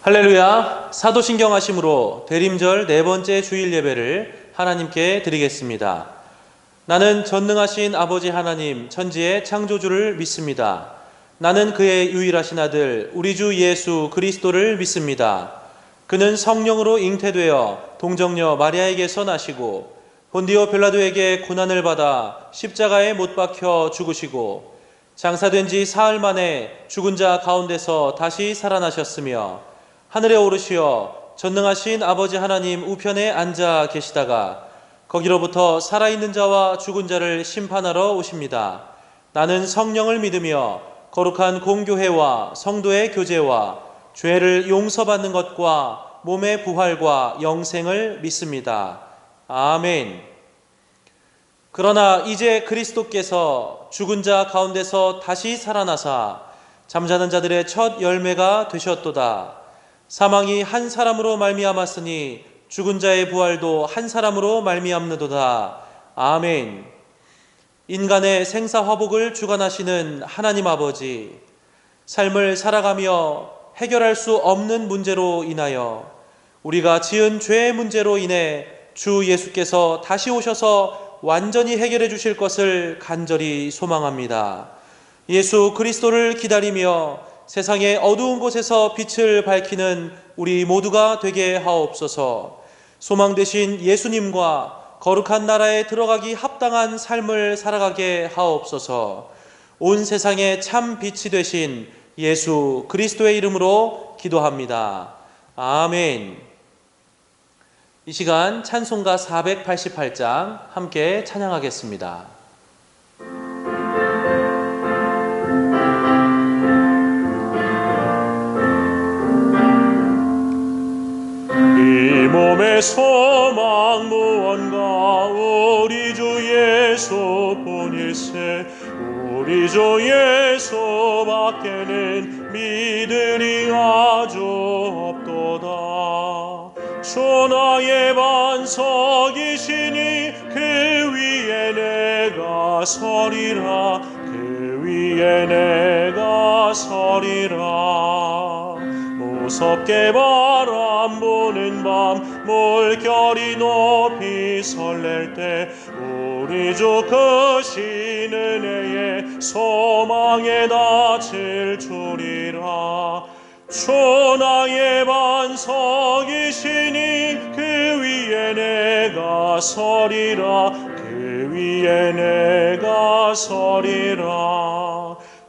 할렐루야. 사도신경 하심으로 대림절 네 번째 주일 예배를 하나님께 드리겠습니다. 나는 전능하신 아버지 하나님 천지의 창조주를 믿습니다. 나는 그의 유일하신 아들 우리 주 예수 그리스도를 믿습니다. 그는 성령으로 잉태되어 동정녀 마리아에게서 나시고 본디오 빌라도에게 고난을 받아 십자가에 못 박혀 죽으시고 장사된 지 사흘 만에 죽은 자 가운데서 다시 살아나셨으며 하늘에 오르시어 전능하신 아버지 하나님 우편에 앉아 계시다가 거기로부터 살아있는 자와 죽은 자를 심판하러 오십니다. 나는 성령을 믿으며 거룩한 공교회와 성도의 교제와 죄를 용서받는 것과 몸의 부활과 영생을 믿습니다. 아멘. 그러나 이제 그리스도께서 죽은 자 가운데서 다시 살아나사 잠자는 자들의 첫 열매가 되셨도다. 사망이 한 사람으로 말미암았으니 죽은 자의 부활도 한 사람으로 말미암느도다. 아멘. 인간의 생사화복을 주관하시는 하나님 아버지, 삶을 살아가며 해결할 수 없는 문제로 인하여 우리가 지은 죄의 문제로 인해 주 예수께서 다시 오셔서 완전히 해결해 주실 것을 간절히 소망합니다. 예수 그리스도를 기다리며 세상의 어두운 곳에서 빛을 밝히는 우리 모두가 되게 하옵소서. 소망 되신 예수님과 거룩한 나라에 들어가기 합당한 삶을 살아가게 하옵소서. 온 세상에 참 빛이 되신 예수 그리스도의 이름으로 기도합니다. 아멘. 이 시간 찬송가 488장 함께 찬양하겠습니다. 이 몸의 소망 무언가 우리 주 예수뿐일세. 우리 주 예수밖에는 믿으리 아주 없도다. 주 나의 반석이시니 그 위에 내가 서리라. 그 위에 내가 서리라. 무섭게 바람 부는 밤 물결이 높이 설렐 때 우리 주 크신 은혜에 소망에 닿을 줄이라. 주 나의 반석이시니 그 위에 내가 서리라. 그 위에 내가 서리라.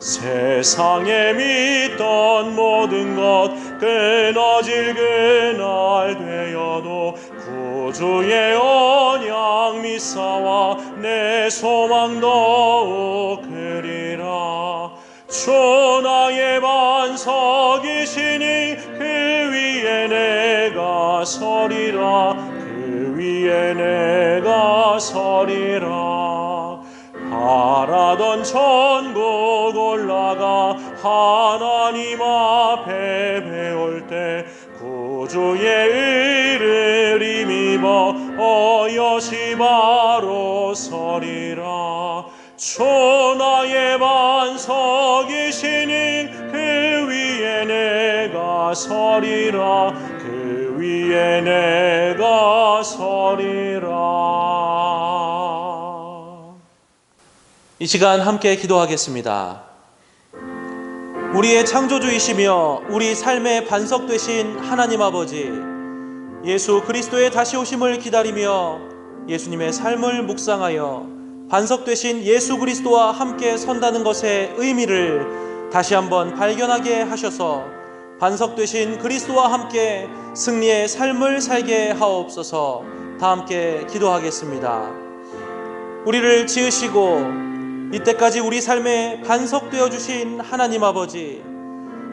세상에 믿던 모든 것 끊어질 그날 되어도 구주의 언약 믿사와 내 소망 더욱 크리라. 주 나의 반석이시니 그 위에 내가 서리라. 그 위에 내가 서리라. 바라던 천국 올라가 하나님 앞에 배울 때 구주의 의를 힘입어 어여시 바로 서리라. 주 나의 반석이시니 그 위에 내가 서리라. 그 위에 내가 서리라. 이 시간 함께 기도하겠습니다. 우리의 창조주이시며 우리 삶의 반석 되신 하나님 아버지, 예수 그리스도의 다시 오심을 기다리며 예수님의 삶을 묵상하여 반석 되신 예수 그리스도와 함께 선다는 것의 의미를 다시 한번 발견하게 하셔서 반석 되신 그리스도와 함께 승리의 삶을 살게 하옵소서. 다 함께 기도하겠습니다. 우리를 지으시고 이때까지 우리 삶에 반석되어 주신 하나님 아버지,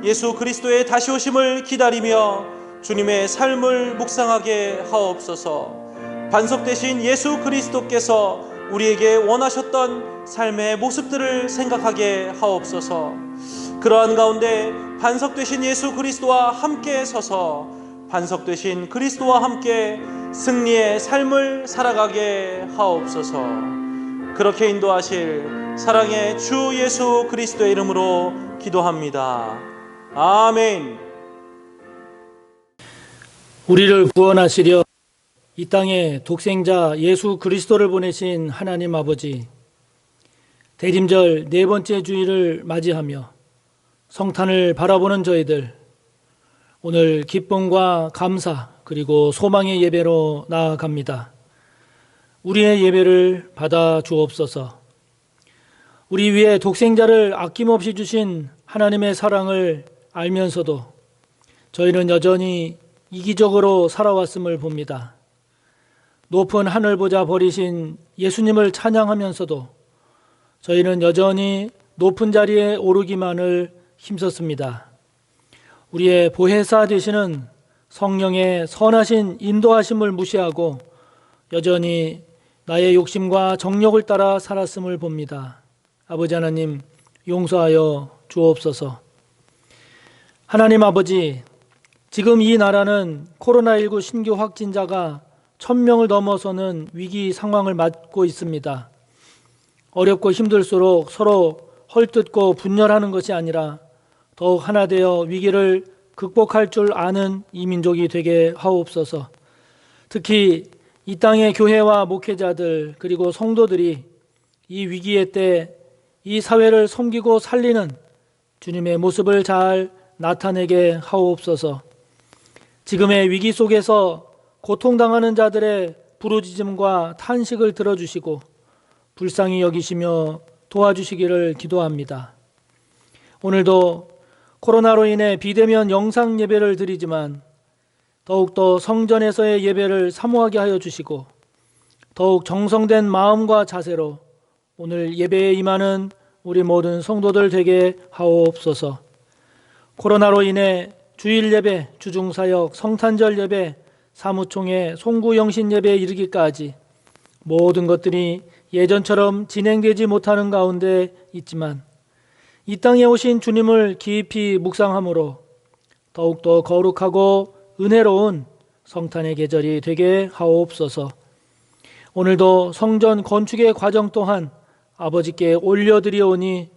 예수 그리스도의 다시 오심을 기다리며 주님의 삶을 묵상하게 하옵소서. 반석 되신 예수 그리스도께서 우리에게 원하셨던 삶의 모습들을 생각하게 하옵소서. 그러한 가운데 반석 되신 예수 그리스도와 함께 서서 반석 되신 그리스도와 함께 승리의 삶을 살아가게 하옵소서. 그렇게 인도하실 사랑의 주 예수 그리스도의 이름으로 기도합니다. 아멘. 우리를 구원하시려 이 땅에 독생자 예수 그리스도를 보내신 하나님 아버지, 대림절 네 번째 주일을 맞이하며 성탄을 바라보는 저희들, 오늘 기쁨과 감사 그리고 소망의 예배로 나아갑니다. 우리의 예배를 받아 주옵소서. 우리 위에 독생자를 아낌없이 주신 하나님의 사랑을 알면서도 저희는 여전히 이기적으로 살아왔음을 봅니다. 높은 하늘 보자 버리신 예수님을 찬양하면서도 저희는 여전히 높은 자리에 오르기만을 힘썼습니다. 우리의 보혜사 되시는 성령의 선하신 인도하심을 무시하고 여전히 나의 욕심과 정욕을 따라 살았음을 봅니다. 아버지 하나님, 용서하여 주옵소서. 하나님 아버지, 지금 이 나라는 코로나19 신규 확진자가 1000명을 넘어서는 위기 상황을 맞고 있습니다. 어렵고 힘들수록 서로 헐뜯고 분열하는 것이 아니라 더욱 하나 되어 위기를 극복할 줄 아는 이 민족이 되게 하옵소서. 특히 이 땅의 교회와 목회자들 그리고 성도들이 이 위기의 때 이 사회를 섬기고 살리는 주님의 모습을 잘 나타내게 하옵소서. 지금의 위기 속에서 고통당하는 자들의 부르짖음과 탄식을 들어주시고 불쌍히 여기시며 도와주시기를 기도합니다. 오늘도 코로나로 인해 비대면 영상 예배를 드리지만 더욱더 성전에서의 예배를 사모하게 하여 주시고 더욱 정성된 마음과 자세로 오늘 예배에 임하는 우리 모든 성도들 되게 하옵소서. 코로나로 인해 주일 예배, 주중사역, 성탄절 예배, 사무총회, 송구영신 예배에 이르기까지 모든 것들이 예전처럼 진행되지 못하는 가운데 있지만 이 땅에 오신 주님을 깊이 묵상함으로 더욱더 거룩하고 은혜로운 성탄의 계절이 되게 하옵소서. 오늘도 성전 건축의 과정 또한 아버지께 올려드리오니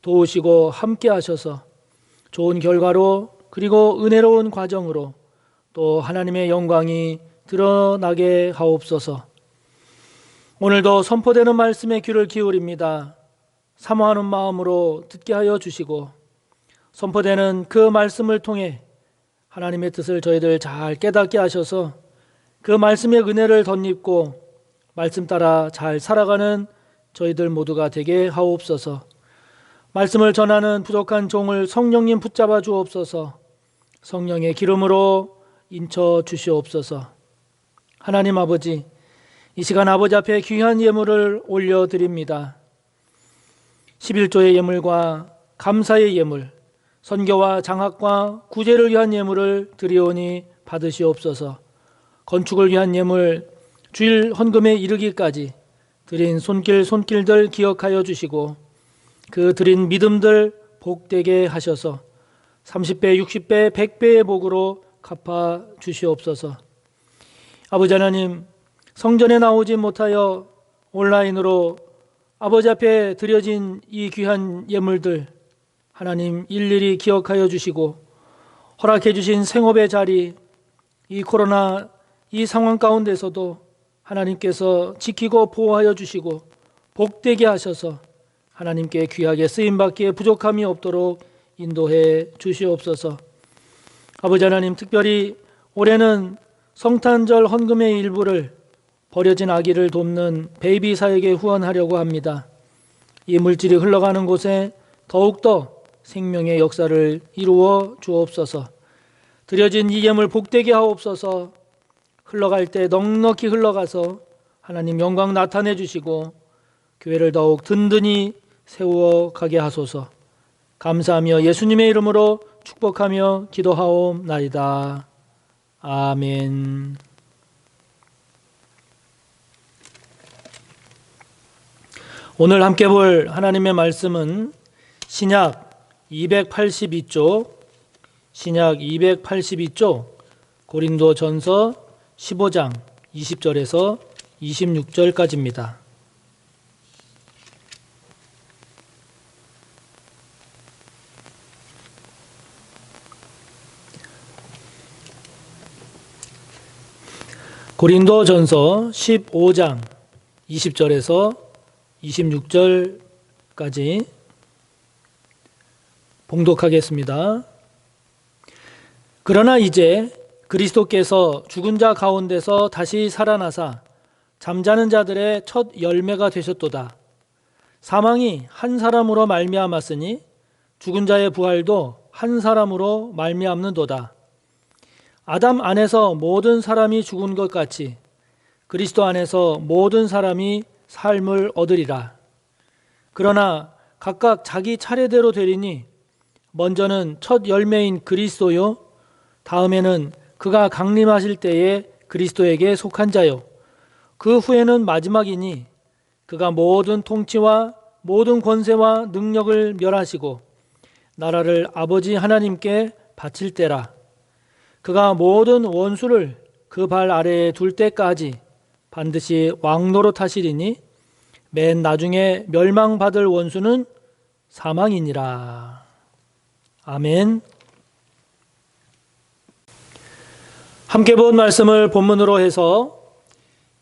도우시고 함께 하셔서 좋은 결과로 그리고 은혜로운 과정으로 또 하나님의 영광이 드러나게 하옵소서. 오늘도 선포되는 말씀에 귀를 기울입니다. 사모하는 마음으로 듣게 하여 주시고 선포되는 그 말씀을 통해 하나님의 뜻을 저희들 잘 깨닫게 하셔서 그 말씀의 은혜를 덧입고 말씀 따라 잘 살아가는 저희들 모두가 되게 하옵소서. 말씀을 전하는 부족한 종을 성령님 붙잡아 주옵소서. 성령의 기름으로 인쳐 주시옵소서. 하나님 아버지, 이 시간 아버지 앞에 귀한 예물을 올려드립니다. 11조의 예물과 감사의 예물, 선교와 장학과 구제를 위한 예물을 드리오니 받으시옵소서. 건축을 위한 예물, 주일 헌금에 이르기까지 드린 손길들 기억하여 주시고 그 드린 믿음들 복되게 하셔서 30배, 60배, 100배의 복으로 갚아 주시옵소서. 아버지 하나님, 성전에 나오지 못하여 온라인으로 아버지 앞에 드려진 이 귀한 예물들 하나님 일일이 기억하여 주시고 허락해 주신 생업의 자리, 이 코로나 이 상황 가운데서도 하나님께서 지키고 보호하여 주시고 복되게 하셔서 하나님께 귀하게 쓰임받기에 부족함이 없도록 인도해 주시옵소서. 아버지 하나님, 특별히 올해는 성탄절 헌금의 일부를 버려진 아기를 돕는 베이비 사역에 후원하려고 합니다. 이 물질이 흘러가는 곳에 더욱더 생명의 역사를 이루어 주옵소서. 드려진 이 예물 복되게 하옵소서. 흘러갈 때 넉넉히 흘러가서 하나님 영광 나타내 주시고 교회를 더욱 든든히 세워 가게 하소서. 감사하며 예수님의 이름으로 축복하며 기도하옵나이다. 아멘. 오늘 함께 볼 하나님의 말씀은 신약 282쪽, 신약 282쪽, 고린도전서 15장 20절에서 26절까지입니다. 고린도전서 15장 20절에서 26절까지 봉독하겠습니다. 그러나 이제 그리스도께서 죽은 자 가운데서 다시 살아나사 잠자는 자들의 첫 열매가 되셨도다. 사망이 한 사람으로 말미암았으니 죽은 자의 부활도 한 사람으로 말미암는도다. 아담 안에서 모든 사람이 죽은 것 같이 그리스도 안에서 모든 사람이 삶을 얻으리라. 그러나 각각 자기 차례대로 되리니 먼저는 첫 열매인 그리스도요, 다음에는 그가 강림하실 때에 그리스도에게 속한 자요, 그 후에는 마지막이니 그가 모든 통치와 모든 권세와 능력을 멸하시고 나라를 아버지 하나님께 바칠 때라. 그가 모든 원수를 그 발 아래에 둘 때까지 반드시 왕노릇 하시리니 맨 나중에 멸망받을 원수는 사망이니라. 아멘. 함께 본 말씀을 본문으로 해서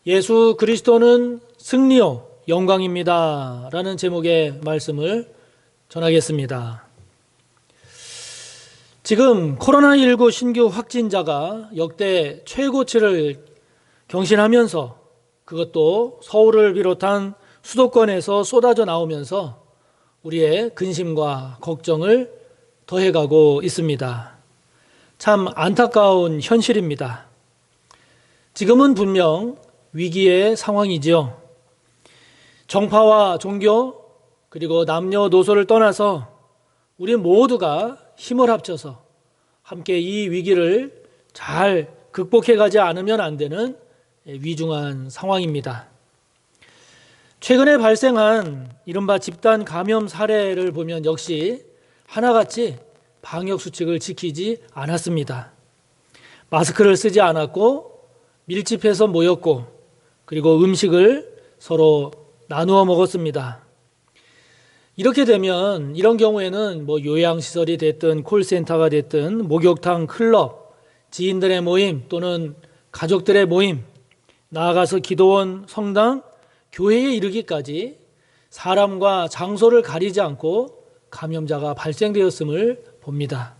예수 그리스도는 승리요 영광입니다 라는 제목의 말씀을 전하겠습니다. 지금 코로나19 신규 확진자가 역대 최고치를 경신하면서 그것도 서울을 비롯한 수도권에서 쏟아져 나오면서 우리의 근심과 걱정을 더해가고 있습니다. 참 안타까운 현실입니다. 지금은 분명 위기의 상황이지요. 정파와 종교 그리고 남녀노소를 떠나서 우리 모두가 힘을 합쳐서 함께 이 위기를 잘 극복해 가지 않으면 안 되는 위중한 상황입니다. 최근에 발생한 이른바 집단 감염 사례를 보면 역시 하나같이 방역 수칙을 지키지 않았습니다. 마스크를 쓰지 않았고 밀집해서 모였고 그리고 음식을 서로 나누어 먹었습니다. 이렇게 되면 이런 경우에는 요양시설이 됐든 콜센터가 됐든 목욕탕, 클럽, 지인들의 모임 또는 가족들의 모임, 나아가서 기도원, 성당, 교회에 이르기까지 사람과 장소를 가리지 않고 감염자가 발생되었음을 봅니다.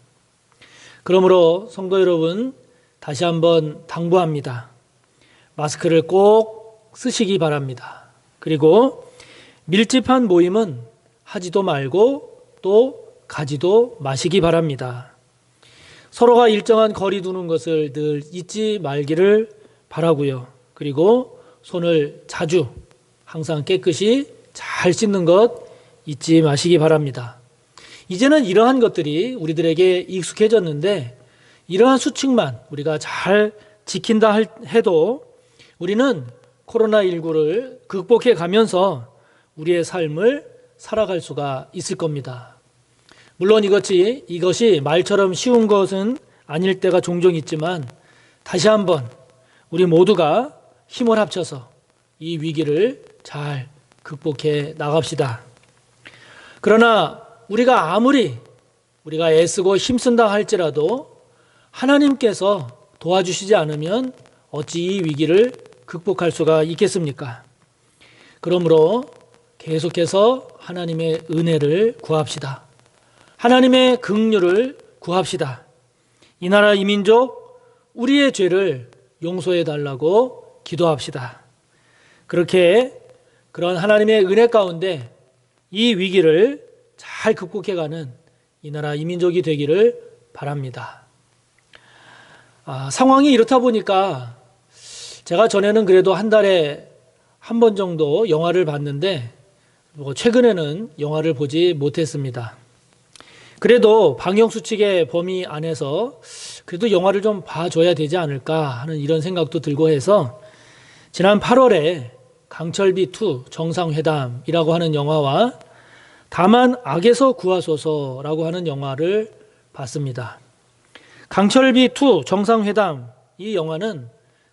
그러므로 성도 여러분, 다시 한번 당부합니다. 마스크를 꼭 쓰시기 바랍니다. 그리고 밀집한 모임은 하지도 말고 또 가지도 마시기 바랍니다. 서로가 일정한 거리 두는 것을 늘 잊지 말기를 바라고요. 그리고 손을 자주 항상 깨끗이 잘 씻는 것 잊지 마시기 바랍니다. 이제는 이러한 것들이 우리들에게 익숙해졌는데 이러한 수칙만 우리가 잘 지킨다 해도 우리는 코로나19를 극복해 가면서 우리의 삶을 살아갈 수가 있을 겁니다. 물론 이것이 말처럼 쉬운 것은 아닐 때가 종종 있지만 다시 한번 우리 모두가 힘을 합쳐서 이 위기를 잘 극복해 나갑시다. 그러나 우리가 아무리 우리가 애쓰고 힘쓴다 할지라도 하나님께서 도와주시지 않으면 어찌 이 위기를 극복할 수가 있겠습니까? 그러므로 계속해서 하나님의 은혜를 구합시다. 하나님의 긍휼을 구합시다. 이 나라 이 민족 우리의 죄를 용서해 달라고 기도합시다. 그렇게 그런 하나님의 은혜 가운데 이 위기를 잘 극복해가는 이 나라 이 민족이 되기를 바랍니다. 상황이 이렇다 보니까 제가 전에는 그래도 한 달에 한 번 정도 영화를 봤는데 최근에는 영화를 보지 못했습니다. 그래도 방역수칙의 범위 안에서 그래도 영화를 좀 봐줘야 되지 않을까 하는 이런 생각도 들고 해서 지난 8월에 강철비2 정상회담이라고 하는 영화와 다만 악에서 구하소서라고 하는 영화를 봤습니다. 강철비 2 정상회담, 이 영화는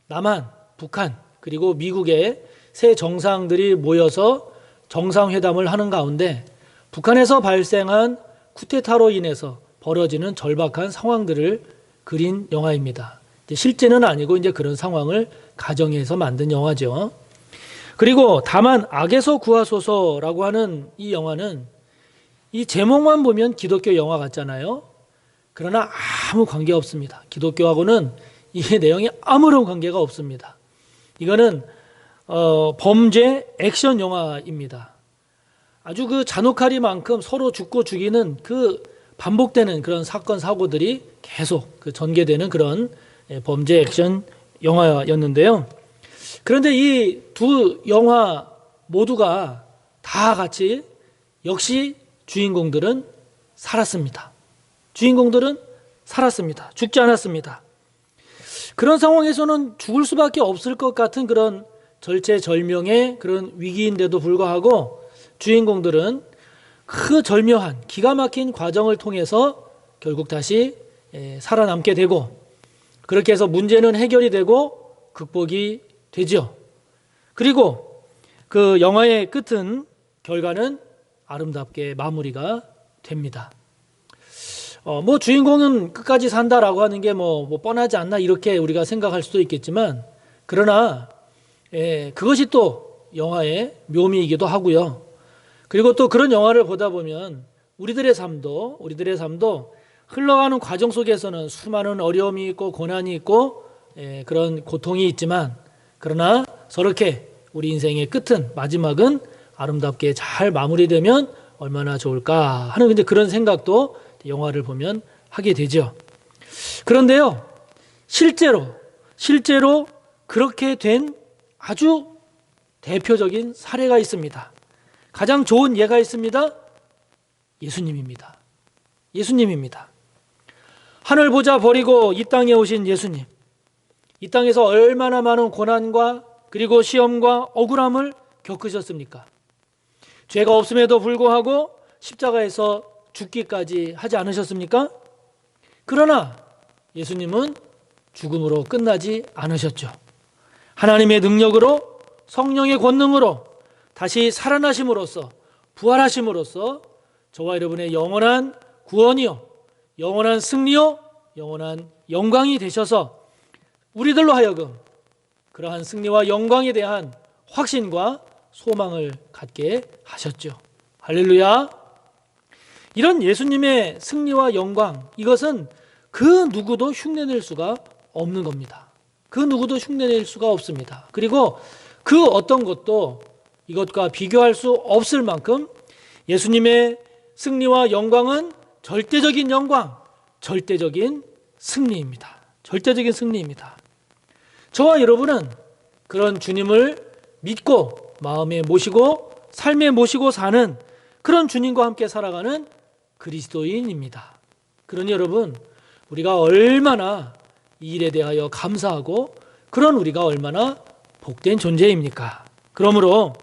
남한, 북한 그리고 미국의 세 정상들이 모여서 정상회담을 하는 가운데 북한에서 발생한 쿠데타로 인해서 벌어지는 절박한 상황들을 그린 영화입니다. 실제는 아니고 이제 그런 상황을 가정해서 만든 영화죠. 그리고 다만 악에서 구하소서라고 하는 이 영화는 이 제목만 보면 기독교 영화 같잖아요. 그러나 아무 관계 없습니다. 기독교하고는 이 내용이 아무런 관계가 없습니다. 이거는 범죄 액션 영화입니다. 아주 그 잔혹하리만큼 서로 죽고 죽이는 그 반복되는 그런 사건 사고들이 계속 그 전개되는 그런 범죄 액션 영화였는데요. 그런데 이 두 영화 모두가 다 같이 역시 주인공들은 살았습니다. 주인공들은 살았습니다. 죽지 않았습니다. 그런 상황에서는 죽을 수밖에 없을 것 같은 그런 절체절명의 그런 위기인데도 불구하고 주인공들은 그 절묘한 기가 막힌 과정을 통해서 결국 다시 살아남게 되고, 그렇게 해서 문제는 해결이 되고 극복이 되죠. 그리고 그 영화의 끝은, 결과는 아름답게 마무리가 됩니다. 뭐 주인공은 끝까지 산다라고 하는 게 뭐 뻔하지 않나 이렇게 우리가 생각할 수도 있겠지만, 그러나 그것이 또 영화의 묘미이기도 하고요. 그리고 또 그런 영화를 보다 보면 우리들의 삶도 흘러가는 과정 속에서는 수많은 어려움이 있고 고난이 있고 그런 고통이 있지만, 그러나 저렇게 우리 인생의 끝은, 마지막은 아름답게 잘 마무리되면 얼마나 좋을까 하는 이제 그런 생각도 영화를 보면 하게 되죠. 그런데요, 실제로 그렇게 된 아주 대표적인 사례가 있습니다. 가장 좋은 예가 있습니다. 예수님입니다. 하늘 보자 버리고 이 땅에 오신 예수님. 이 땅에서 얼마나 많은 고난과 그리고 시험과 억울함을 겪으셨습니까? 죄가 없음에도 불구하고 십자가에서 죽기까지 하지 않으셨습니까? 그러나 예수님은 죽음으로 끝나지 않으셨죠. 하나님의 능력으로, 성령의 권능으로 다시 살아나심으로써, 부활하심으로써 저와 여러분의 영원한 구원이요, 영원한 승리요, 영원한 영광이 되셔서 우리들로 하여금 그러한 승리와 영광에 대한 확신과 소망을 갖게 하셨죠. 할렐루야. 이런 예수님의 승리와 영광, 이것은 그 누구도 흉내낼 수가 없는 겁니다. 그 누구도 흉내낼 수가 없습니다. 그리고 그 어떤 것도 이것과 비교할 수 없을 만큼 예수님의 승리와 영광은 절대적인 영광, 절대적인 승리입니다. 절대적인 승리입니다. 저와 여러분은 그런 주님을 믿고 마음에 모시고 삶에 모시고 사는 그런 주님과 함께 살아가는 그리스도인입니다. 그러니 여러분, 우리가 얼마나 이 일에 대하여 감사하고 그런 우리가 얼마나 복된 존재입니까? 그러므로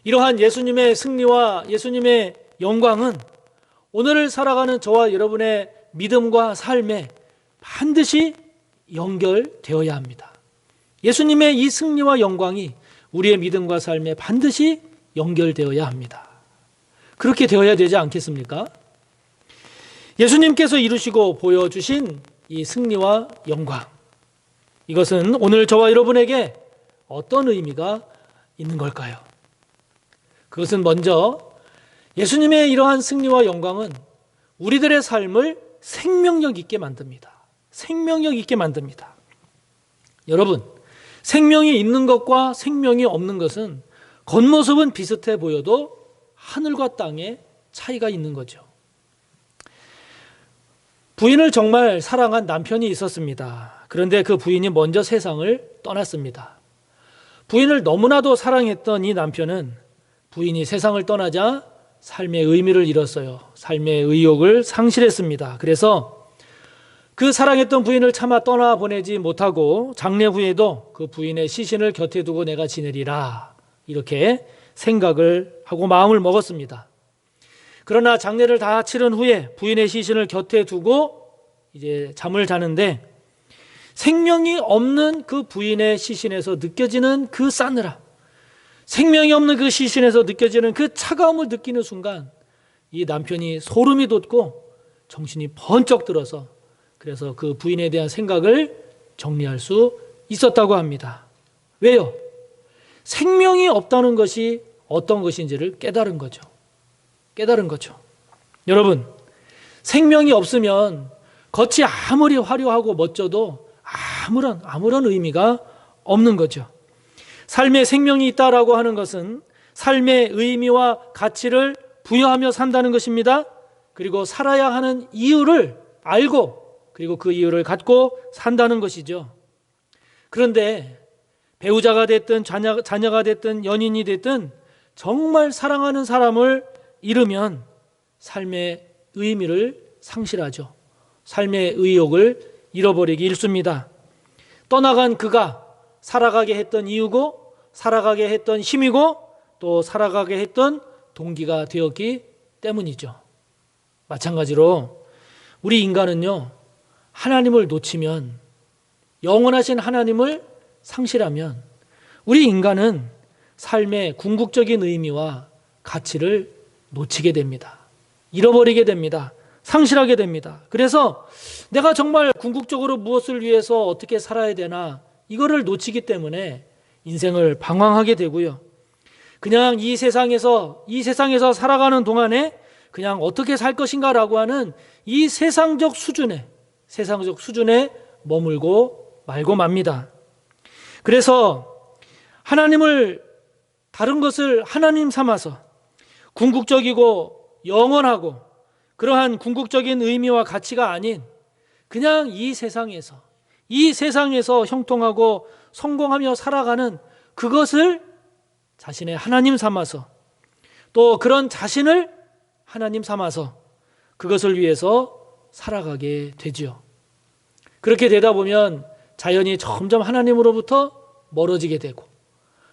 이러한 예수님의 승리와 예수님의 영광은 오늘을 살아가는 저와 여러분의 믿음과 삶에 반드시 연결되어야 합니다. 예수님의 이 승리와 영광이 우리의 믿음과 삶에 반드시 연결되어야 합니다. 그렇게 되어야 되지 않겠습니까? 예수님께서 이루시고 보여주신 이 승리와 영광, 이것은 오늘 저와 여러분에게 어떤 의미가 있는 걸까요? 그것은 먼저 예수님의 이러한 승리와 영광은 우리들의 삶을 생명력 있게 만듭니다. 생명력 있게 만듭니다. 여러분, 생명이 있는 것과 생명이 없는 것은 겉모습은 비슷해 보여도 하늘과 땅의 차이가 있는 거죠. 부인을 정말 사랑한 남편이 있었습니다. 그런데 그 부인이 먼저 세상을 떠났습니다. 부인을 너무나도 사랑했던 이 남편은 부인이 세상을 떠나자 삶의 의미를 잃었어요. 삶의 의욕을 상실했습니다. 그래서 그 사랑했던 부인을 차마 떠나보내지 못하고 장래 후에도 그 부인의 시신을 곁에 두고 내가 지내리라, 이렇게 생각을 하고 마음을 먹었습니다. 그러나 장례를 다 치른 후에 부인의 시신을 곁에 두고 이제 잠을 자는데 생명이 없는 그 부인의 시신에서 느껴지는 그 싸늘함, 생명이 없는 그 시신에서 느껴지는 그 차가움을 느끼는 순간 이 남편이 소름이 돋고 정신이 번쩍 들어서 그래서 그 부인에 대한 생각을 정리할 수 있었다고 합니다. 왜요? 생명이 없다는 것이 어떤 것인지를 깨달은 거죠. 깨달은 거죠. 여러분, 생명이 없으면 겉이 아무리 화려하고 멋져도 아무런 의미가 없는 거죠. 삶에 생명이 있다라고 하는 것은 삶의 의미와 가치를 부여하며 산다는 것입니다. 그리고 살아야 하는 이유를 알고 그리고 그 이유를 갖고 산다는 것이죠. 그런데 배우자가 됐든 자녀가 됐든 연인이 됐든 정말 사랑하는 사람을 잃으면 삶의 의미를 상실하죠. 삶의 의욕을 잃어버리기 일쑤입니다. 떠나간 그가 살아가게 했던 이유고 살아가게 했던 힘이고 또 살아가게 했던 동기가 되었기 때문이죠. 마찬가지로 우리 인간은요, 하나님을 놓치면, 영원하신 하나님을 상실하면 우리 인간은 삶의 궁극적인 의미와 가치를 놓치게 됩니다. 잃어버리게 됩니다. 상실하게 됩니다. 그래서 내가 정말 궁극적으로 무엇을 위해서 어떻게 살아야 되나 이거를 놓치기 때문에 인생을 방황하게 되고요. 그냥 이 세상에서 살아가는 동안에 그냥 어떻게 살 것인가라고 하는 이 세상적 수준에 머물고 말고 맙니다. 그래서 다른 것을 하나님 삼아서 궁극적이고 영원하고 그러한 궁극적인 의미와 가치가 아닌 그냥 이 세상에서 형통하고 성공하며 살아가는 그것을 자신의 하나님 삼아서 또 그런 자신을 하나님 삼아서 그것을 위해서 살아가게 되지요. 그렇게 되다 보면 자연히 점점 하나님으로부터 멀어지게 되고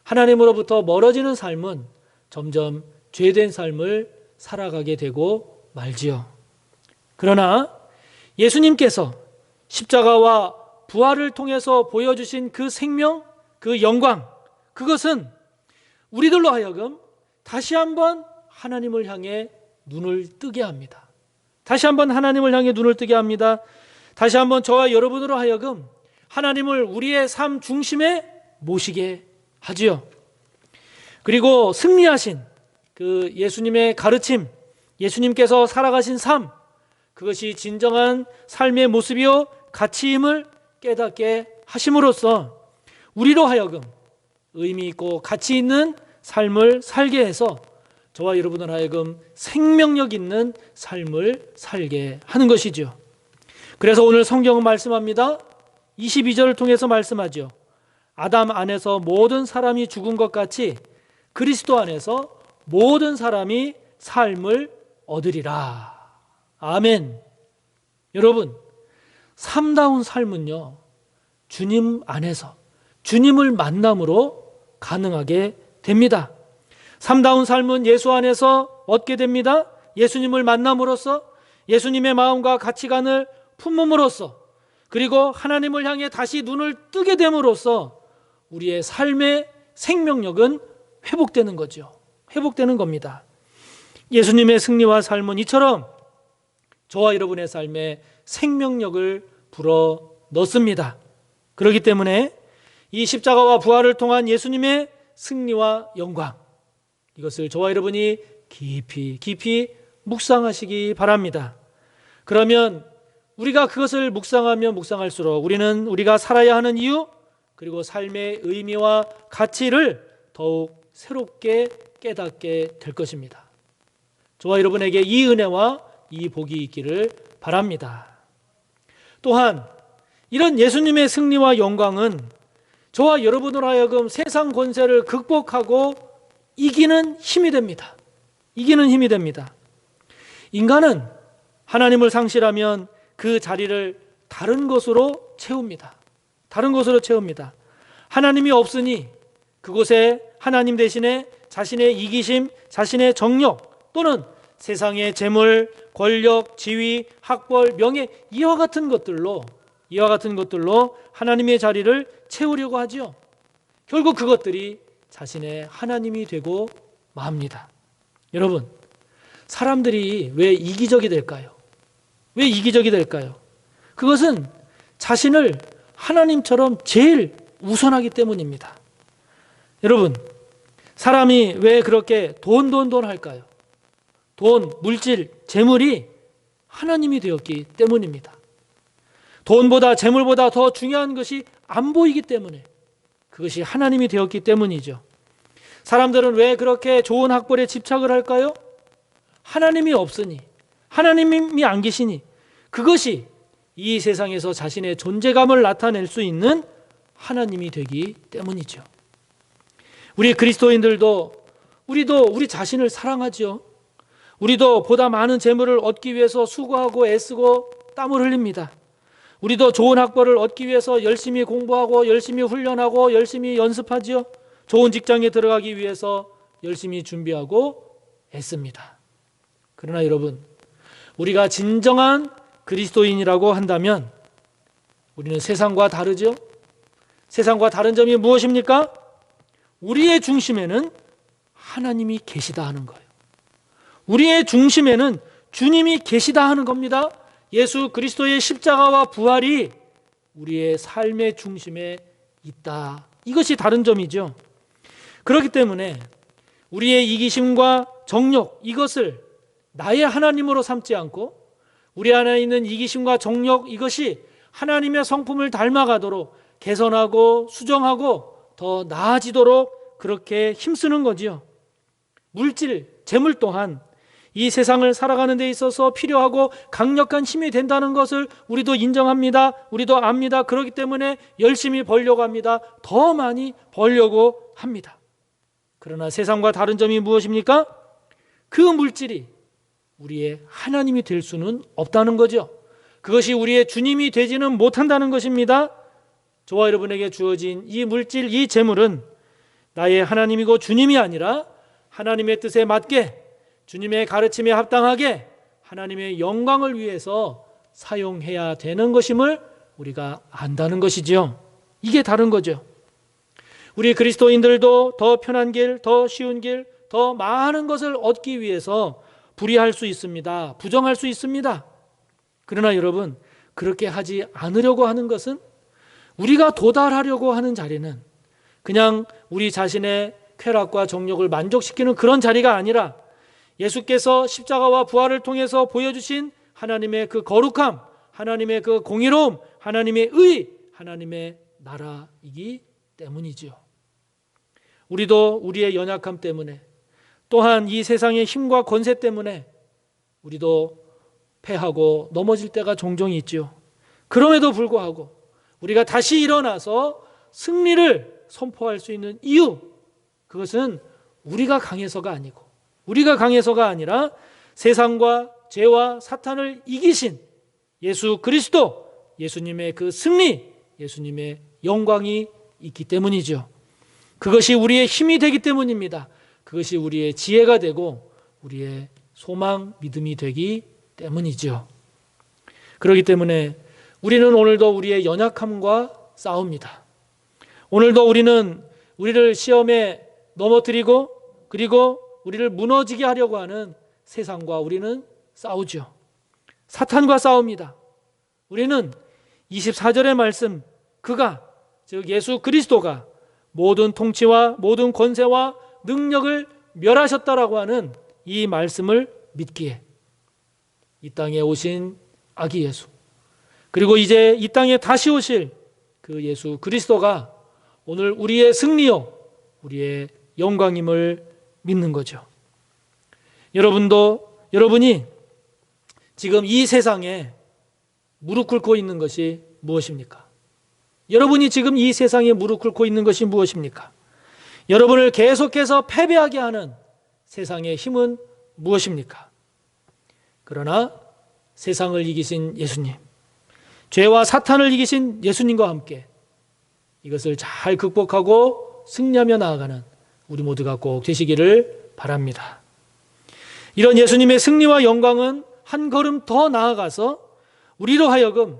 하나님으로부터 멀어지는 삶은 점점 죄된 삶을 살아가게 되고 말지요. 그러나 예수님께서 십자가와 부활을 통해서 보여주신 그 생명, 그 영광, 그것은 우리들로 하여금 다시 한번 하나님을 향해 눈을 뜨게 합니다. 다시 한번 하나님을 향해 눈을 뜨게 합니다. 다시 한번 저와 여러분으로 하여금 하나님을 우리의 삶 중심에 모시게 하지요. 그리고 승리하신 그 예수님의 가르침, 예수님께서 살아가신 삶, 그것이 진정한 삶의 모습이요 가치임을 깨닫게 하심으로써 우리로 하여금 의미 있고 가치 있는 삶을 살게 해서 저와 여러분을 하여금 생명력 있는 삶을 살게 하는 것이죠. 그래서 오늘 성경은 말씀합니다. 22절을 통해서 말씀하죠. 아담 안에서 모든 사람이 죽은 것 같이 그리스도 안에서 모든 사람이 삶을 얻으리라. 아멘. 여러분, 참다운 삶은요, 주님 안에서 주님을 만남으로 가능하게 됩니다. 참다운 삶은 예수 안에서 얻게 됩니다. 예수님을 만남으로써 예수님의 마음과 가치관을 품음으로써 그리고 하나님을 향해 다시 눈을 뜨게 됨으로써 우리의 삶의 생명력은 회복되는 거죠. 회복되는 겁니다. 예수님의 승리와 삶은 이처럼 저와 여러분의 삶에 생명력을 불어 넣습니다. 그렇기 때문에 이 십자가와 부활을 통한 예수님의 승리와 영광, 이것을 저와 여러분이 깊이 묵상하시기 바랍니다. 그러면 우리가 그것을 묵상하면 묵상할수록 우리는 우리가 살아야 하는 이유 그리고 삶의 의미와 가치를 더욱 새롭게 깨닫게 될 것입니다. 저와 여러분에게 이 은혜와 이 복이 있기를 바랍니다. 또한 이런 예수님의 승리와 영광은 저와 여러분으로 하여금 세상 권세를 극복하고 이기는 힘이 됩니다. 이기는 힘이 됩니다. 인간은 하나님을 상실하면 그 자리를 다른 것으로 채웁니다. 다른 것으로 채웁니다. 하나님이 없으니 그곳에 하나님 대신에 자신의 이기심, 자신의 정욕 또는 세상의 재물, 권력, 지위, 학벌, 명예 이와 같은 것들로 하나님의 자리를 채우려고 하죠. 결국 그것들이 자신의 하나님이 되고 맙니다. 여러분, 사람들이 왜 이기적이 될까요? 왜 이기적이 될까요? 그것은 자신을 하나님처럼 제일 우선하기 때문입니다. 여러분, 사람이 왜 그렇게 돈 할까요? 돈, 물질, 재물이 하나님이 되었기 때문입니다. 돈보다 재물보다 더 중요한 것이 안 보이기 때문에 그것이 하나님이 되었기 때문이죠. 사람들은 왜 그렇게 좋은 학벌에 집착을 할까요? 하나님이 없으니, 하나님이 안 계시니 그것이 이 세상에서 자신의 존재감을 나타낼 수 있는 하나님이 되기 때문이죠. 우리 그리스도인들도 우리 자신을 사랑하죠. 우리도 보다 많은 재물을 얻기 위해서 수고하고 애쓰고 땀을 흘립니다. 우리도 좋은 학벌을 얻기 위해서 열심히 공부하고 열심히 훈련하고 열심히 연습하지요. 좋은 직장에 들어가기 위해서 열심히 준비하고 애씁니다. 그러나 여러분, 우리가 진정한 그리스도인이라고 한다면 우리는 세상과 다르죠. 세상과 다른 점이 무엇입니까? 우리의 중심에는 하나님이 계시다 하는 거예요. 우리의 중심에는 주님이 계시다 하는 겁니다. 예수 그리스도의 십자가와 부활이 우리의 삶의 중심에 있다. 이것이 다른 점이죠. 그렇기 때문에 우리의 이기심과 정욕, 이것을 나의 하나님으로 삼지 않고 우리 안에 있는 이기심과 정욕, 이것이 하나님의 성품을 닮아가도록 개선하고 수정하고 더 나아지도록 그렇게 힘쓰는 거지요. 물질, 재물 또한 이 세상을 살아가는 데 있어서 필요하고 강력한 힘이 된다는 것을 우리도 인정합니다. 우리도 압니다. 그렇기 때문에 열심히 벌려고 합니다. 더 많이 벌려고 합니다. 그러나 세상과 다른 점이 무엇입니까? 그 물질이 우리의 하나님이 될 수는 없다는 거죠. 그것이 우리의 주님이 되지는 못한다는 것입니다. 저와 여러분에게 주어진 이 물질, 이 재물은 나의 하나님이고 주님이 아니라 하나님의 뜻에 맞게 주님의 가르침에 합당하게 하나님의 영광을 위해서 사용해야 되는 것임을 우리가 안다는 것이지요. 이게 다른 거죠. 우리 그리스도인들도 더 편한 길, 더 쉬운 길, 더 많은 것을 얻기 위해서 불의할 수 있습니다. 부정할 수 있습니다. 그러나 여러분, 그렇게 하지 않으려고 하는 것은 우리가 도달하려고 하는 자리는 그냥 우리 자신의 쾌락과 정욕을 만족시키는 그런 자리가 아니라 예수께서 십자가와 부활을 통해서 보여주신 하나님의 그 거룩함, 하나님의 그 공의로움, 하나님의 의, 하나님의 나라이기 때문이지요. 우리도 우리의 연약함 때문에 또한 이 세상의 힘과 권세 때문에 우리도 패하고 넘어질 때가 종종 있죠. 그럼에도 불구하고 우리가 다시 일어나서 승리를 선포할 수 있는 이유, 그것은 우리가 강해서가 아니고 우리가 강해서가 아니라 세상과 죄와 사탄을 이기신 예수 그리스도, 예수님의 그 승리, 예수님의 영광이 있기 때문이죠. 그것이 우리의 힘이 되기 때문입니다. 그것이 우리의 지혜가 되고 우리의 소망, 믿음이 되기 때문이죠. 그렇기 때문에 우리는 오늘도 우리의 연약함과 싸웁니다. 오늘도 우리는 우리를 시험에 넘어뜨리고 그리고 우리를 무너지게 하려고 하는 세상과 우리는 싸우죠. 사탄과 싸웁니다. 우리는 24절의 말씀, 그가 즉 예수 그리스도가 모든 통치와 모든 권세와 능력을 멸하셨다라고 하는 이 말씀을 믿기에 이 땅에 오신 아기 예수, 그리고 이제 이 땅에 다시 오실 그 예수 그리스도가 오늘 우리의 승리요 우리의 영광임을 믿는 거죠. 여러분이 지금 이 세상에 무릎 꿇고 있는 것이 무엇입니까? 여러분이 지금 이 세상에 무릎 꿇고 있는 것이 무엇입니까? 여러분을 계속해서 패배하게 하는 세상의 힘은 무엇입니까? 그러나 세상을 이기신 예수님, 죄와 사탄을 이기신 예수님과 함께 이것을 잘 극복하고 승리하며 나아가는 우리 모두가 꼭 되시기를 바랍니다. 이런 예수님의 승리와 영광은 한 걸음 더 나아가서 우리로 하여금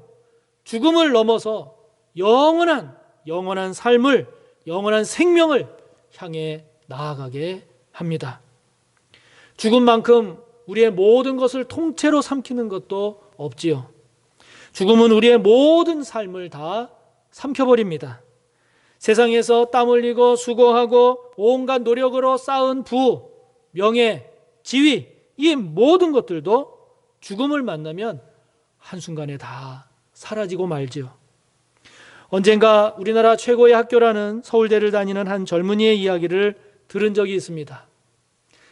죽음을 넘어서 영원한 삶을, 영원한 생명을 향해 나아가게 합니다. 죽음만큼 우리의 모든 것을 통째로 삼키는 것도 없지요. 죽음은 우리의 모든 삶을 다 삼켜버립니다. 세상에서 땀 흘리고 수고하고 온갖 노력으로 쌓은 부, 명예, 지위, 이 모든 것들도 죽음을 만나면 한순간에 다 사라지고 말지요. 언젠가 우리나라 최고의 학교라는 서울대를 다니는 한 젊은이의 이야기를 들은 적이 있습니다.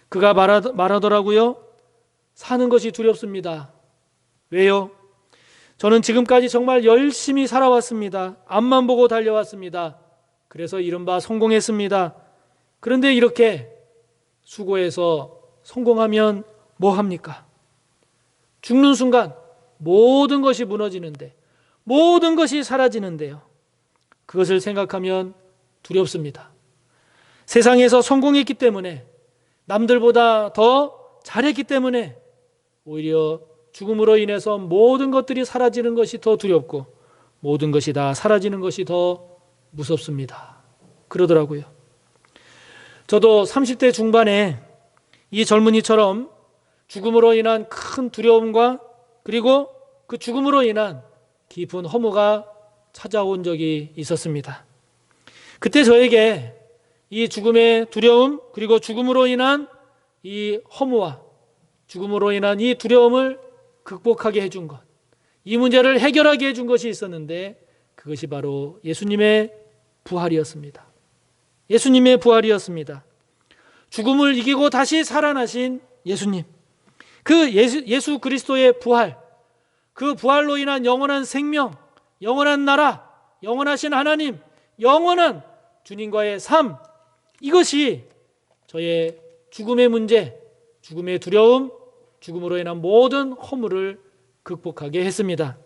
그가 말하더라고요. 사는 것이 두렵습니다. 왜요? 저는 지금까지 정말 열심히 살아왔습니다. 앞만 보고 달려왔습니다. 그래서 이른바 성공했습니다. 그런데 이렇게 수고해서 성공하면 뭐 합니까? 죽는 순간 모든 것이 무너지는데, 모든 것이 사라지는데요. 그것을 생각하면 두렵습니다. 세상에서 성공했기 때문에, 남들보다 더 잘했기 때문에 오히려 죽음으로 인해서 모든 것들이 사라지는 것이 더 두렵고 모든 것이 다 사라지는 것이 더 무섭습니다. 그러더라고요. 저도 30대 중반에 이 젊은이처럼 죽음으로 인한 큰 두려움과 그리고 그 죽음으로 인한 깊은 허무가 찾아온 적이 있었습니다. 그때 저에게 이 죽음의 두려움 그리고 죽음으로 인한 이 허무와 죽음으로 인한 이 두려움을 극복하게 해준 것, 이 문제를 해결하게 해준 것이 있었는데 그것이 바로 예수님의 부활이었습니다. 예수님의 부활이었습니다. 죽음을 이기고 다시 살아나신 예수님, 그 예수 그리스도의 부활, 그 부활로 인한 영원한 생명, 영원한 나라, 영원하신 하나님, 영원한 주님과의 삶, 이것이 저의 죽음의 문제, 죽음의 두려움, 죽음으로 인한 모든 허물을 극복하게 했습니다.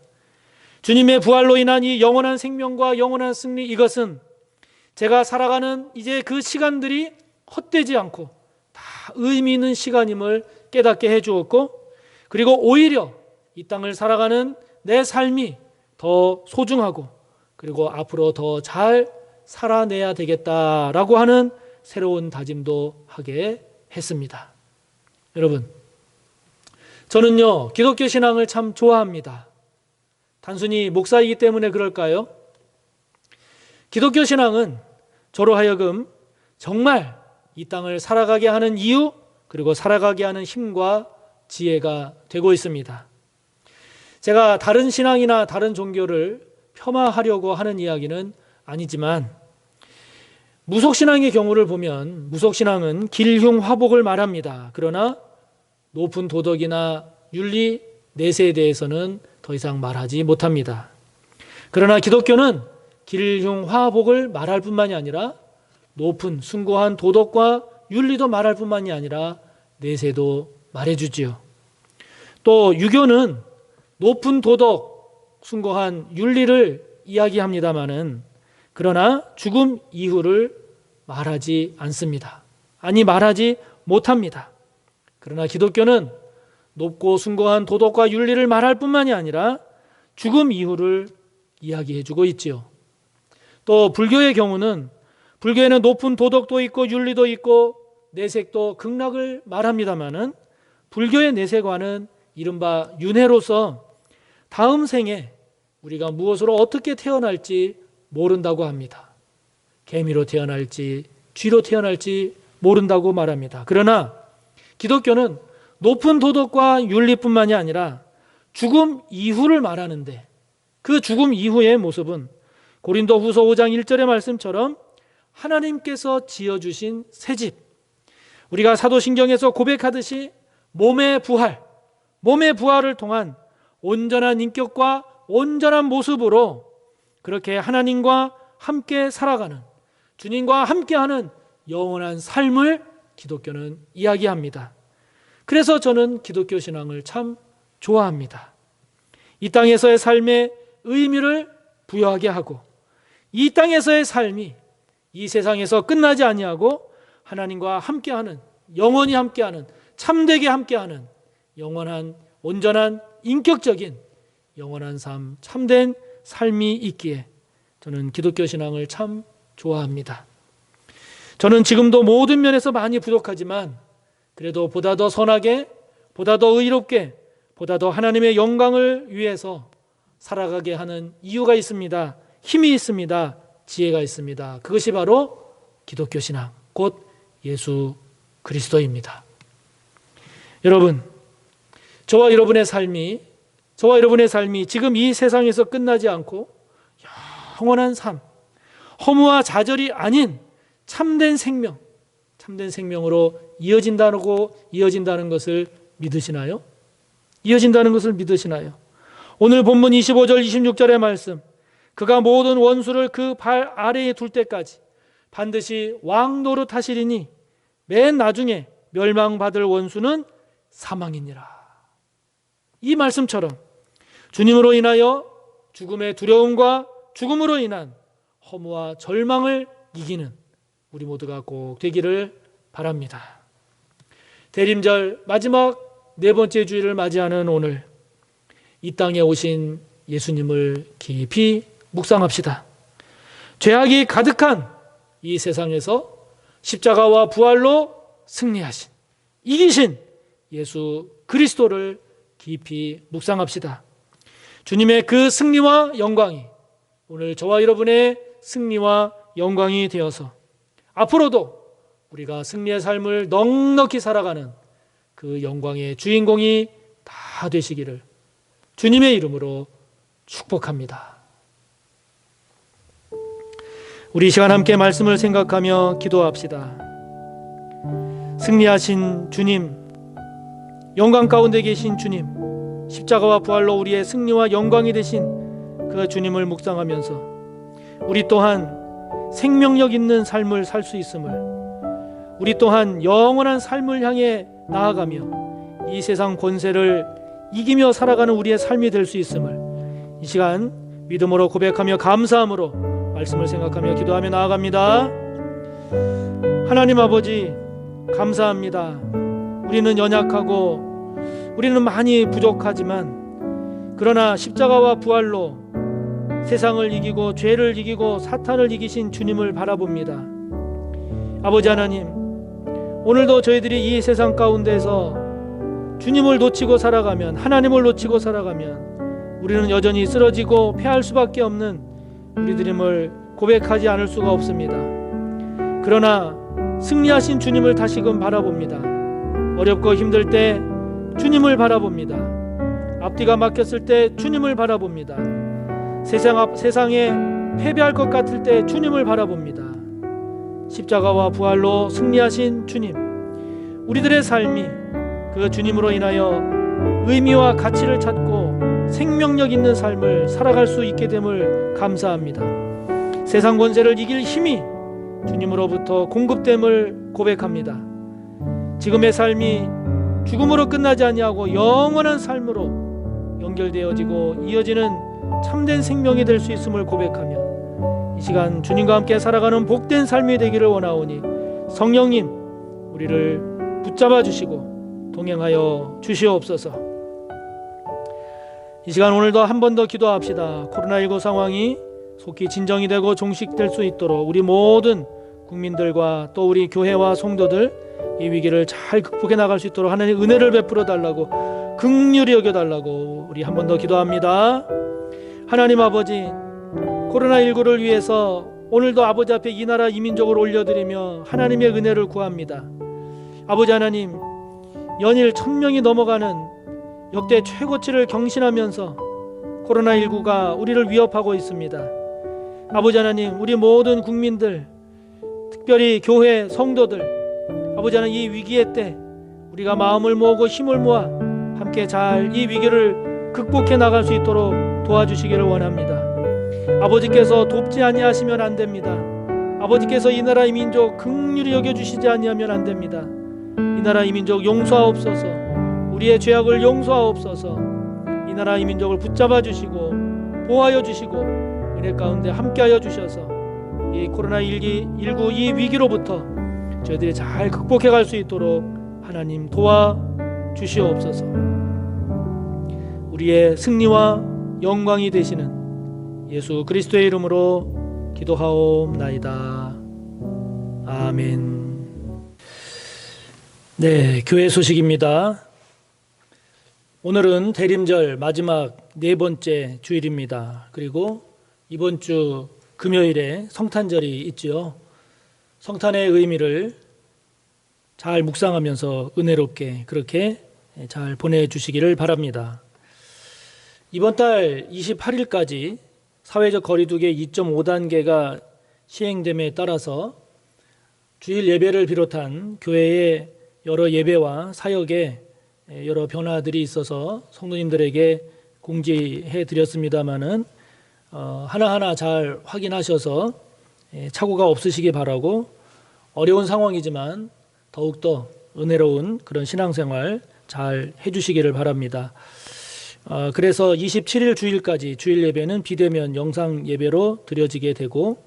주님의 부활로 인한 이 영원한 생명과 영원한 승리, 이것은 제가 살아가는 이제 그 시간들이 헛되지 않고 다 의미 있는 시간임을 깨닫게 해주었고, 그리고 오히려 이 땅을 살아가는 내 삶이 더 소중하고 그리고 앞으로 더 잘 살아내야 되겠다라고 하는 새로운 다짐도 하게 했습니다. 여러분, 저는요 기독교 신앙을 참 좋아합니다. 단순히 목사이기 때문에 그럴까요? 기독교 신앙은 저로 하여금 정말 이 땅을 살아가게 하는 이유, 그리고 살아가게 하는 힘과 지혜가 되고 있습니다. 제가 다른 신앙이나 다른 종교를 폄하하려고 하는 이야기는 아니지만, 무속신앙의 경우를 보면 무속신앙은 길흉화복을 말합니다. 그러나 높은 도덕이나 윤리, 내세에 대해서는 더 이상 말하지 못합니다. 그러나 기독교는 길흉화복을 말할 뿐만이 아니라 높은 숭고한 도덕과 윤리도 말할 뿐만이 아니라 내세도 말해주지요. 또 유교는 높은 도덕, 숭고한 윤리를 이야기합니다마는 그러나 죽음 이후를 말하지 않습니다. 아니, 말하지 못합니다. 그러나 기독교는 높고 숭고한 도덕과 윤리를 말할 뿐만이 아니라 죽음 이후를 이야기해주고 있지요. 또 불교의 경우는 불교에는 높은 도덕도 있고 윤리도 있고 내색도 극락을 말합니다마는 불교의 내세관은 이른바 윤회로서 다음 생에 우리가 무엇으로 어떻게 태어날지 모른다고 합니다. 개미로 태어날지 쥐로 태어날지 모른다고 말합니다. 그러나 기독교는 높은 도덕과 윤리뿐만이 아니라 죽음 이후를 말하는데, 그 죽음 이후의 모습은 고린도후서 5장 1절의 말씀처럼 하나님께서 지어주신 새집, 우리가 사도신경에서 고백하듯이 몸의 부활을 통한 온전한 인격과 온전한 모습으로 그렇게 하나님과 함께 살아가는, 주님과 함께하는 영원한 삶을 기독교는 이야기합니다. 그래서 저는 기독교 신앙을 참 좋아합니다. 이 땅에서의 삶에 의미를 부여하게 하고, 이 땅에서의 삶이 이 세상에서 끝나지 아니하고 하나님과 함께하는, 영원히 함께하는 참되게 함께하는 영원한 온전한 인격적인 영원한 삶, 참된 삶이 있기에 저는 기독교 신앙을 참 좋아합니다. 저는 지금도 모든 면에서 많이 부족하지만 그래도 보다 더 선하게, 보다 더 의롭게, 보다 더 하나님의 영광을 위해서 살아가게 하는 이유가 있습니다. 힘이 있습니다. 지혜가 있습니다. 그것이 바로 기독교 신앙, 곧 예수 그리스도입니다. 여러분, 저와 여러분의 삶이 지금 이 세상에서 끝나지 않고 영원한 삶, 허무와 좌절이 아닌 참된 생명으로 이어진다는 것을 믿으시나요? 이어진다는 것을 믿으시나요? 오늘 본문 25절 26절의 말씀, 그가 모든 원수를 그 발 아래에 둘 때까지 반드시 왕노릇 하시리니 맨 나중에 멸망받을 원수는 사망이니라. 이 말씀처럼 주님으로 인하여 죽음의 두려움과 죽음으로 인한 허무와 절망을 이기는 우리 모두가 꼭 되기를 바랍니다. 대림절 마지막 네 번째 주일을 맞이하는 오늘, 이 땅에 오신 예수님을 깊이 묵상합시다. 죄악이 가득한 이 세상에서 십자가와 부활로 승리하신, 이기신 예수 그리스도를 깊이 묵상합시다. 주님의 그 승리와 영광이 오늘 저와 여러분의 승리와 영광이 되어서 앞으로도 우리가 승리의 삶을 넉넉히 살아가는 그 영광의 주인공이 다 되시기를 주님의 이름으로 축복합니다. 우리 이 시간 함께 말씀을 생각하며 기도합시다. 승리하신 주님, 영광 가운데 계신 주님, 십자가와 부활로 우리의 승리와 영광이 되신 그 주님을 묵상하면서 우리 또한 생명력 있는 삶을 살 수 있음을, 우리 또한 영원한 삶을 향해 나아가며 이 세상 권세를 이기며 살아가는 우리의 삶이 될 수 있음을 이 시간 믿음으로 고백하며 감사함으로 말씀을 생각하며 기도하며 나아갑니다. 하나님 아버지, 감사합니다. 우리는 연약하고 우리는 많이 부족하지만 그러나 십자가와 부활로 세상을 이기고 죄를 이기고 사탄을 이기신 주님을 바라봅니다. 아버지 하나님, 오늘도 저희들이 이 세상 가운데서 주님을 놓치고 살아가면, 하나님을 놓치고 살아가면 우리는 여전히 쓰러지고 패할 수밖에 없는 우리들임을 고백하지 않을 수가 없습니다. 그러나 승리하신 주님을 다시금 바라봅니다. 어렵고 힘들 때 주님을 바라봅니다. 앞뒤가 막혔을 때 주님을 바라봅니다. 세상에 패배할 것 같을 때 주님을 바라봅니다. 십자가와 부활로 승리하신 주님, 우리들의 삶이 그 주님으로 인하여 의미와 가치를 찾고 생명력 있는 삶을 살아갈 수 있게 됨을 감사합니다. 세상 권세를 이길 힘이 주님으로부터 공급됨을 고백합니다. 지금의 삶이 죽음으로 끝나지 아니하고 영원한 삶으로 연결되어지고 이어지는 참된 생명이 될 수 있음을 고백하며 이 시간 주님과 함께 살아가는 복된 삶이 되기를 원하오니 성령님, 우리를 붙잡아 주시고 동행하여 주시옵소서. 이 시간 오늘도 한 번 더 기도합시다. 코로나19 상황이 속히 진정이 되고 종식될 수 있도록 우리 모든 국민들과 또 우리 교회와 성도들 이 위기를 잘 극복해 나갈 수 있도록 하나님 은혜를 베풀어 달라고, 긍휼히 여겨 달라고 우리 한 번 더 기도합니다. 하나님 아버지, 코로나19를 위해서 오늘도 아버지 앞에 이 나라 이 민족을 올려드리며 하나님의 은혜를 구합니다. 아버지 하나님, 연일 1000명이 넘어가는 역대 최고치를 경신하면서 코로나19가 우리를 위협하고 있습니다. 아버지 하나님, 우리 모든 국민들, 특별히 교회 성도들, 아버지 하나님, 이 위기의 때 우리가 마음을 모으고 힘을 모아 함께 잘 이 위기를 극복해 나갈 수 있도록 도와주시기를 원합니다. 아버지께서 돕지 아니하시면 안 됩니다. 아버지께서 이 나라 이 민족 긍휼히 여겨주시지 아니하면 안 됩니다. 이 나라 이 민족 용서하옵소서. 우리의 죄악을 용서하옵소서. 이 나라 이 민족을 붙잡아 주시고 보호하여 주시고 은혜 가운데 함께하여 주셔서 이 코로나19 이 위기로부터 저희들이 잘 극복해 갈 수 있도록 하나님 도와 주시옵소서. 우리의 승리와 영광이 되시는 예수 그리스도의 이름으로 기도하옵나이다. 아멘. 네, 교회 소식입니다. 오늘은 대림절 마지막 네 번째 주일입니다. 그리고 이번 주 금요일에 성탄절이 있죠. 성탄의 의미를 잘 묵상하면서 은혜롭게 그렇게 잘 보내주시기를 바랍니다. 이번 달 28일까지 사회적 거리두기 2.5단계가 시행됨에 따라서 주일 예배를 비롯한 교회의 여러 예배와 사역에 여러 변화들이 있어서 성도님들에게 공지해 드렸습니다마는 하나하나 잘 확인하셔서 착오가 없으시기 바라고, 어려운 상황이지만 더욱더 은혜로운 그런 신앙생활 잘 해주시기를 바랍니다. 그래서 27일 주일까지 주일 예배는 비대면 영상 예배로 드려지게 되고,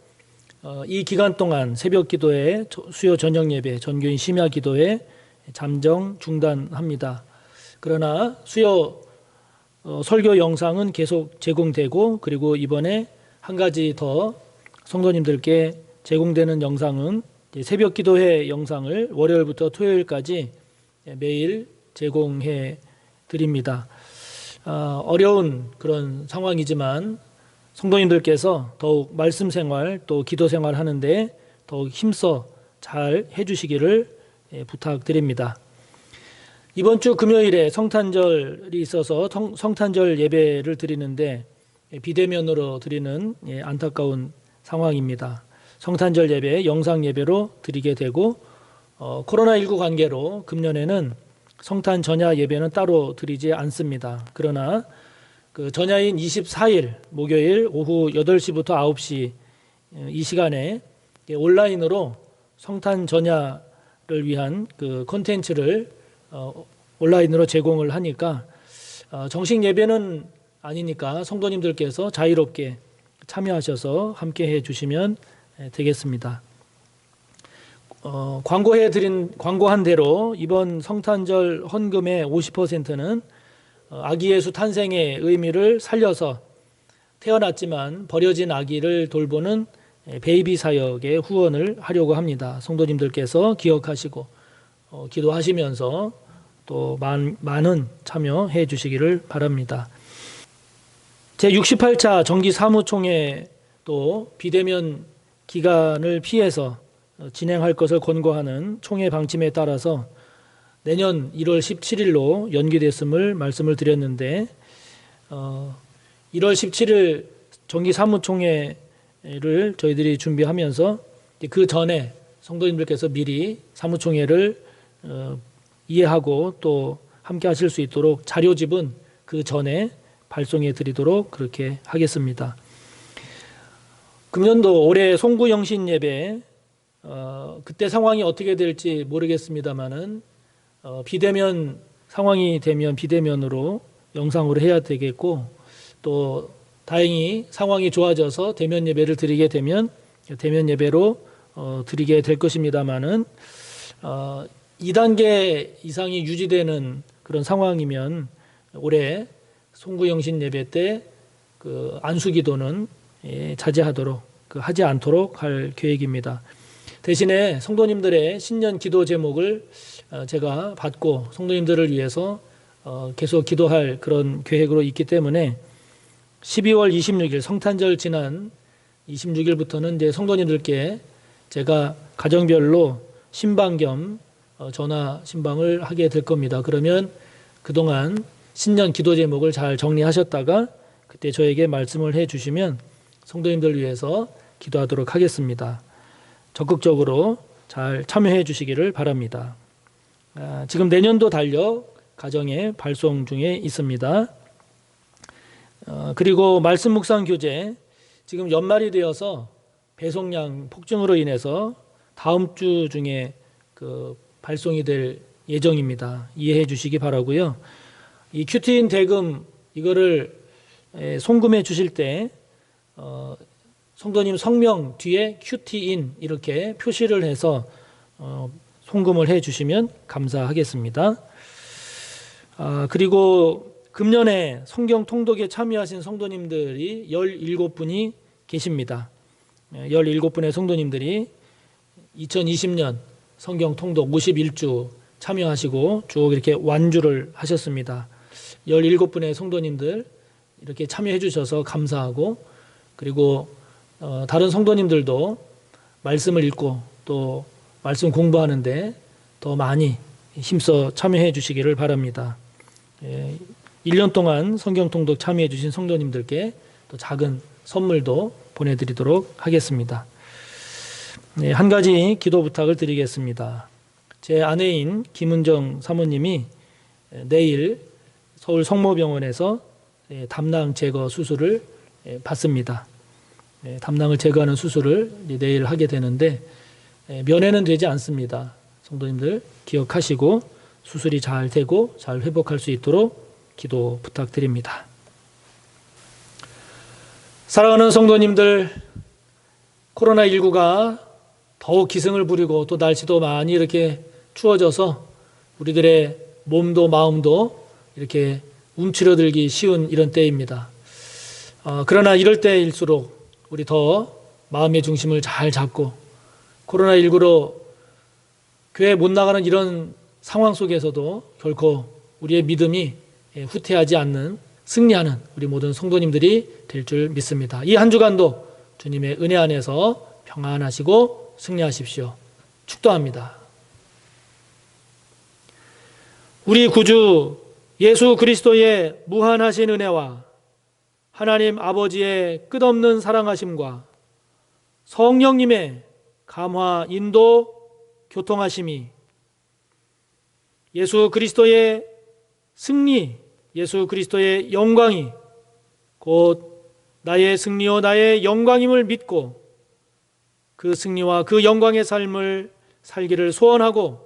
이 기간 동안 새벽 기도회, 수요 저녁 예배, 전교인 심야 기도회 잠정 중단합니다. 그러나 수요 설교 영상은 계속 제공되고, 그리고 이번에 한 가지 더 성도님들께 제공되는 영상은 새벽 기도회 영상을 월요일부터 토요일까지 매일 제공해 드립니다. 어려운 그런 상황이지만 성도님들께서 더욱 말씀 생활 또 기도 생활 하는데 더욱 힘써 잘 해주시기를 부탁드립니다. 이번 주 금요일에 성탄절이 있어서 성탄절 예배를 드리는데 비대면으로 드리는 안타까운 상황입니다. 성탄절 예배 영상 예배로 드리게 되고, 코로나19 관계로 금년에는 성탄 전야 예배는 따로 드리지 않습니다. 그러나 그 전야인 24일 목요일 오후 8시부터 9시 이 시간에 온라인으로 성탄 전야를 위한 그 콘텐츠를 온라인으로 제공을 하니까 정식 예배는 아니니까 성도님들께서 자유롭게 참여하셔서 함께 해 주시면 되겠습니다. 광고한 대로 이번 성탄절 헌금의 50%는 아기 예수 탄생의 의미를 살려서 태어났지만 버려진 아기를 돌보는 베이비 사역에 후원을 하려고 합니다. 성도님들께서 기억하시고 기도하시면서 또 많은 참여해 주시기를 바랍니다. 제68차 정기사무총회 또 비대면 기간을 피해서 진행할 것을 권고하는 총회 방침에 따라서 내년 1월 17일로 연기됐음을 말씀을 드렸는데, 1월 17일 정기사무총회를 저희들이 준비하면서 그 전에 성도님들께서 미리 사무총회를 이해하고 또 함께 하실 수 있도록 자료집은 그 전에 발송해 드리도록 그렇게 하겠습니다. 금년도 올해 송구영신 예배 그때 상황이 어떻게 될지 모르겠습니다만은 비대면 상황이 되면 비대면으로 영상으로 해야 되겠고, 또 다행히 상황이 좋아져서 대면 예배를 드리게 되면 대면 예배로 드리게 될 것입니다만은 2단계 이상이 유지되는 그런 상황이면 올해 송구영신 예배 때 그 안수기도는 자제하도록 하지 않도록 할 계획입니다. 대신에 성도님들의 신년 기도 제목을 제가 받고 성도님들을 위해서 계속 기도할 그런 계획으로 있기 때문에 12월 26일 성탄절 지난 26일부터는 이제 성도님들께 제가 가정별로 신방 겸 전화 신방을 하게 될 겁니다. 그러면 그동안 신년 기도 제목을 잘 정리하셨다가 그때 저에게 말씀을 해 주시면 성도님들 위해서 기도하도록 하겠습니다. 적극적으로 잘 참여해 주시기를 바랍니다. 지금 내년도 달력 가정에 발송 중에 있습니다. 그리고 말씀 묵상 교재, 지금 연말이 되어서 배송량 폭증으로 인해서 다음 주 중에 그 발송이 될 예정입니다. 이해해 주시기 바라고요. 이 큐티인 대금 이거를 송금해 주실 때 성도님 성명 뒤에 큐티인 이렇게 표시를 해서 송금을 해 주시면 감사하겠습니다. 그리고 금년에 성경 통독에 참여하신 성도님들이 17분이 계십니다. 17분의 성도님들이 2020년 성경 통독 51주 참여하시고 쭉 이렇게 완주를 하셨습니다. 17분의 성도님들 이렇게 참여해 주셔서 감사하고, 그리고 다른 성도님들도 말씀을 읽고 또 말씀 공부하는데 더 많이 힘써 참여해 주시기를 바랍니다. 1년 동안 성경 통독 참여해 주신 성도님들께 또 작은 선물도 보내드리도록 하겠습니다. 한 가지 기도 부탁을 드리겠습니다. 제 아내인 김은정 사모님이 내일 서울 성모병원에서 담낭 제거 수술을 받습니다. 담낭을 제거하는 수술을 내일 하게 되는데 면회는 되지 않습니다. 성도님들 기억하시고 수술이 잘 되고 잘 회복할 수 있도록 기도 부탁드립니다. 사랑하는 성도님들, 코로나19가 더욱 기승을 부리고 또 날씨도 많이 이렇게 추워져서 우리들의 몸도 마음도 이렇게 움츠러들기 쉬운 이런 때입니다. 그러나 이럴 때일수록 우리 더 마음의 중심을 잘 잡고 코로나19로 교회 못 나가는 이런 상황 속에서도 결코 우리의 믿음이 후퇴하지 않는 승리하는 우리 모든 성도님들이 될 줄 믿습니다. 이 한 주간도 주님의 은혜 안에서 평안하시고 승리하십시오. 축도합니다. 우리 구주 예수 그리스도의 무한하신 은혜와 하나님 아버지의 끝없는 사랑하심과 성령님의 감화, 인도, 교통하심이 예수 그리스도의 승리, 예수 그리스도의 영광이 곧 나의 승리요 나의 영광임을 믿고 그 승리와 그 영광의 삶을 살기를 소원하고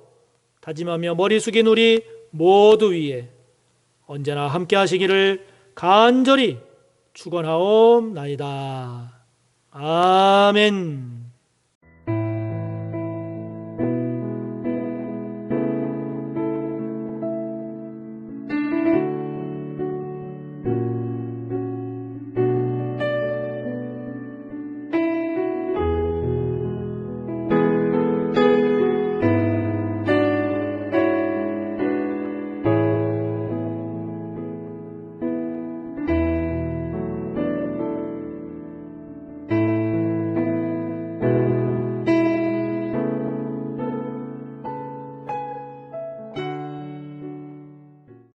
다짐하며 머리 숙인 우리 모두 위에 언제나 함께 하시기를 간절히 축원하옵나이다. 아멘.